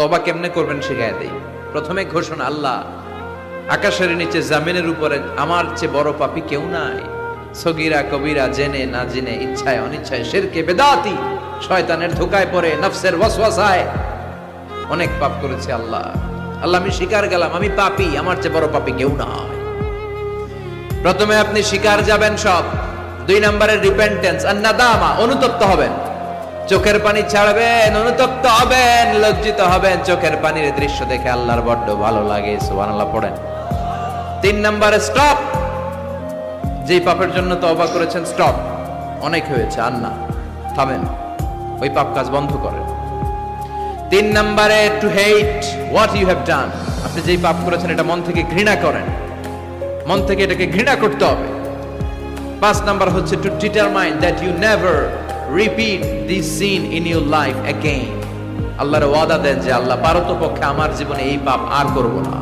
তওবা কেমনে করবেন শিখায় দেই। প্রথমে ঘোষণা, আল্লাহ আকাশের নিচে জামিনের উপরে আমার চেয়ে বড় পাপী কেউ নাই। সগীরা কবিরা, জেনে না জেনে, ইচ্ছায় অনিচ্ছায়, শিরকে বেদাতি, শয়তানের ধোকায় পড়ে, নফসের ওয়াসওয়াসায় অনেক পাপ করেছি আল্লাহ। আল্লাহ আমি স্বীকার গেলাম আমি পাপী, আমার চেয়ে বড় পাপী কেউ নাই। প্রথমে আপনি স্বীকার যাবেন সব। 2 নম্বরের রিপেন্টেন্স আর নাদামা, অনুতপ্ত হবেন, চোখের পানি ছাড়বেন, অনুতপ্ত হবেন, লজ্জিত হবেন। চোখের পানির দৃশ্য দেখে আল্লাহর বড্ড ভালো লাগে, সুবহানাল্লাহ পড়েন। 3 নম্বরে স্টপ, যেই পাপের জন্য তওবা করেছেন স্টপ, অনেক হয়েছে আর না, থামেন, ওই পাপ কাজ বন্ধ করেন। 3 নম্বরে to hate what you have done, আপনি যেই পাপ করেছেন এটা মন থেকে ঘৃণা করেন, মন থেকে এটাকে ঘৃণা করতে হবে। 5 নাম্বার হচ্ছে to determine that you never repeat this sin in your life again. আল্লাহর ওয়াদা দেন যে আল্লাহ পারতপক্ষে আমার জীবনে এই পাপ আর করব না।